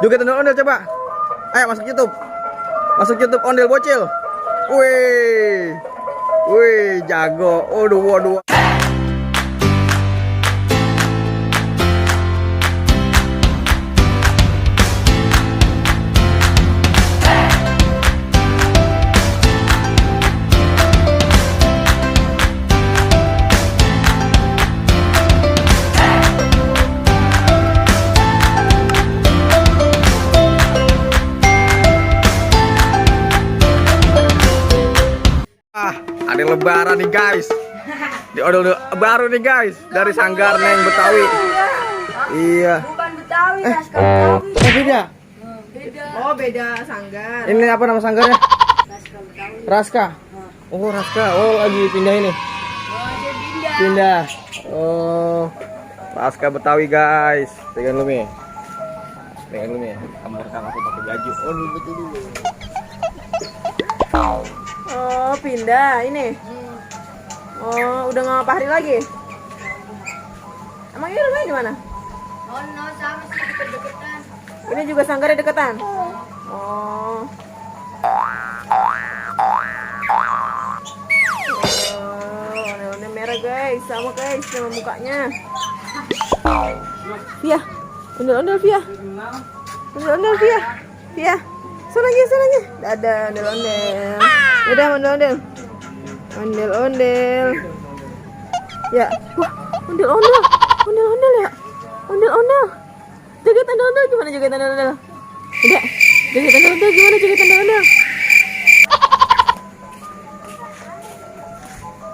Joget ondel-ondel coba. Ayo masuk YouTube. Masuk YouTube ondel bocil. Wih. Wih, jago. Waduh, waduh. Ada lebaran nih guys. Di odol baru nih guys dari Sanggar Neng Betawi. Iya. Bukan Betawi, Raska Betawi. Beda. Beda. Oh, beda Sanggar. Ini apa nama sanggarnya? Raska Betawi. Raska. Oh, Raska. Oh, lagi pindah ini. Oh, dia pindah. Pindah. Oh. Raska Betawi guys. Pegang lu nih. Pegang lu nih. Kamu rekam aku pakai baju. Oh, betul dulu. Oh, pindah ini. Oh, udah nggak Fahri lagi? Emang ini rumahnya di mana? Oh, no, sama sih deket-deketan. Ini juga Sanggarnya deketan. Oh. Warna merah guys, sama guys sama mukanya. Via, ondel-ondel Via. Ondel-ondel Via. Via. Sana lagi. Dadah, ondel-ondel. Dadah, ondel-ondel. Ondel-ondel. Ya, wah, ondel-ondel. Ondel-ondel ya. Ondel-ondel. Joget ondel-ondel gimana joget ondel-ondel? Udah. Joget ondel-ondel gimana joget ondel-ondel?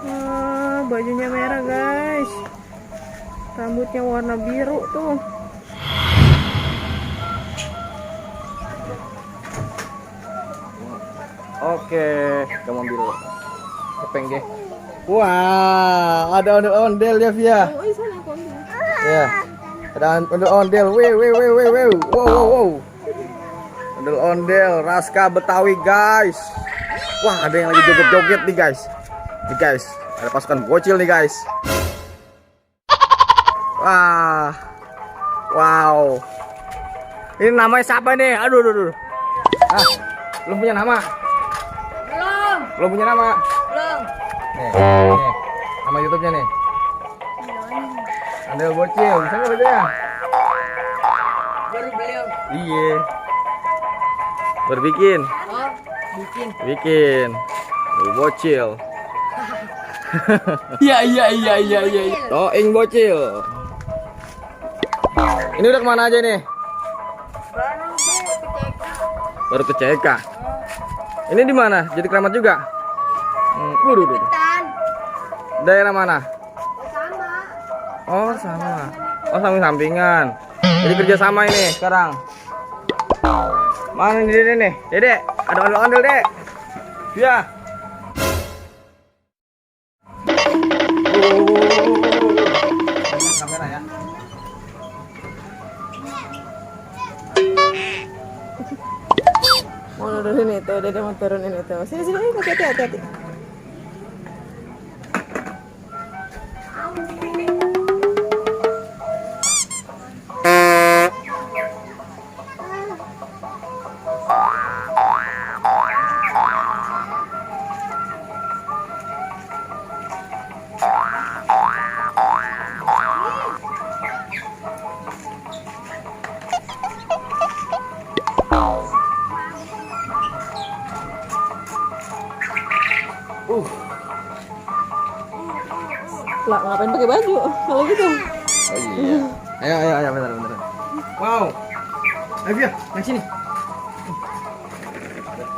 Wah, bajunya merah, guys. Rambutnya warna biru tuh. Oke, kamu ambil kepeng deh. Wah, ada ondel-ondel ya Via. Oh, ini sana aku ambil. Ya, ada ondel-ondel. Wow. Ondel-ondel Raska Betawi guys. Wah, ada yang lagi joget-joget nih guys. Nih guys, ada pasukan bocil nih guys. Wah, wow. Ini namanya siapa nih? Aduh. Ah, belum punya nama. Belum punya nama. Belum. Nih, nama YouTube-nya nih. Ondel bocil, bisa nggak bacanya? Baru beliau. Iya. Berbikin. Oh, Bikin. Bocil. iya. Toing bocil. Ini udah kemana aja nih? Baru ke CK. Ini di mana? Jadi keramat juga? Waduh. Deketan. Daerah mana? Sama. Oh, sama. Oh, samping-sampingan. Jadi kerja sama ini sekarang. Mana Dede nih? Dede, ada ondel-ondel, Dek. Ya. Kamera ya. Mau nurunin itu, Dede mau turunin itu. Sini, hati-hati. Lah, ngapain pakai baju kalau gitu? Oh iya. Ayo, bentar. Wow. Ayo Via, naik sini.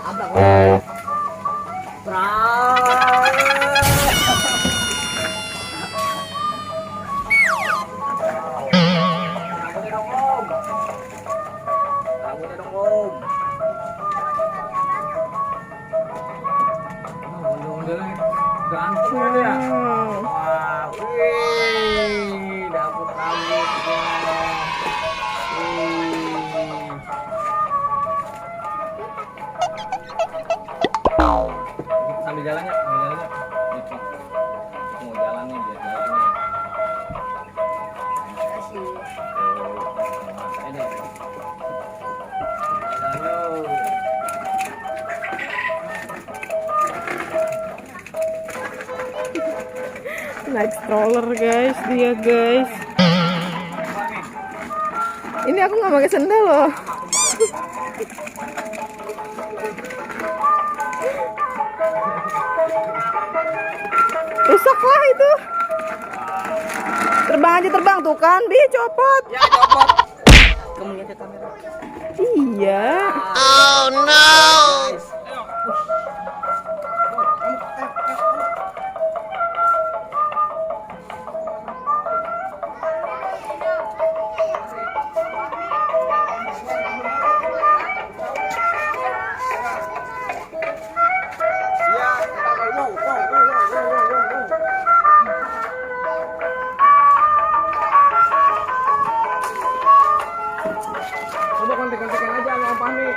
Abang. Ganteng ya. Wah, wih, dapur rambutnya. Sambil jalannya. Gitu. Mau jalan nih biar jalan ini. Makasih. Ini. Naik stroller guys, dia guys. Ini aku nggak pakai sendal loh. Rusak lah itu. Terbang aja terbang tuh kan, Bi copot. Ya copot. Kamu lihat ke kamera. Iya. Oh no. Coba kontek-kontekan aja sama Om Fahmi.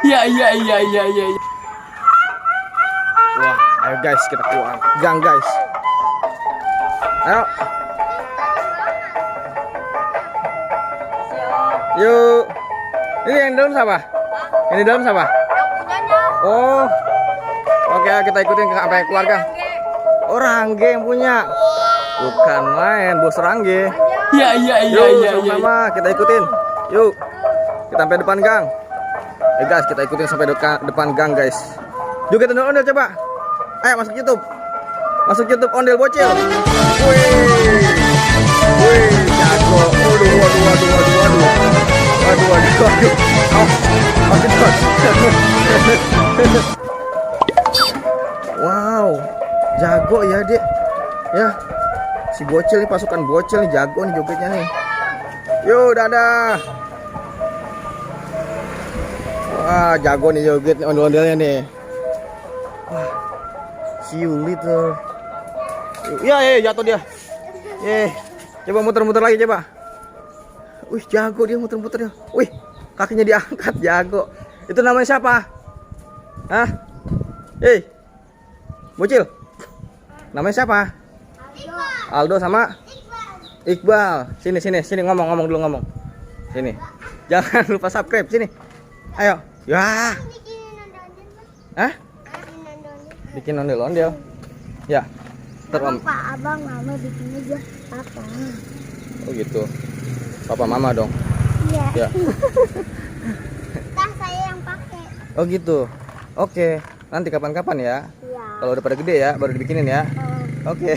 Ya. Wah, ayo guys kita keluar. Gang guys. Ayo. Yuk. Ini yang dalam siapa? Ini dalam siapa? Oh. Oke, kita ikutin sampai keluarga. Oh, Rangge yang punya. Bukan main, bos Rangge. Iya. Yuk, sama-sama kita ikutin. Yuk. Kita sampai depan gang. Guys, kita ikutin sampai depan gang, guys. Yuk kita ondel coba. Ayo masuk YouTube. Masuk YouTube ondel bocil. Wih, jago. Waduh. Wow, jago ya, Dek. Ya. Si bocil nih, pasukan bocil nih, jago nih jogetnya nih. Yuk, dadah. Wah, jago nih joget ondel-ondelnya nih. Wah, see you little. Ya, jatuh dia. Coba muter-muter lagi coba. Wih, jago dia muter-muter ya. Wih, kakinya diangkat, jago. Itu namanya siapa? Hah? Bocil. Namanya siapa? Aldo sama Iqbal. Sini ngomong dulu. Sini. Jangan lupa subscribe sini. Ayo. Ya. Hah? Bikin ondel-ondel. Ya. Abang, mama bikin aja papa. Oh gitu. Papa mama dong. Iya. Ya. Tah saya yang pakai. Oh gitu. Oke. Nanti kapan-kapan ya. Iya. Kalau udah pada gede ya, baru dibikinin ya. Oke.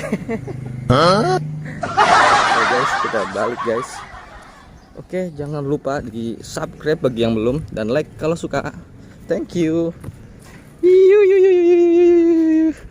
Oke guys, kita balik guys. Oke, jangan lupa di subscribe bagi yang belum dan like kalau suka. Thank you.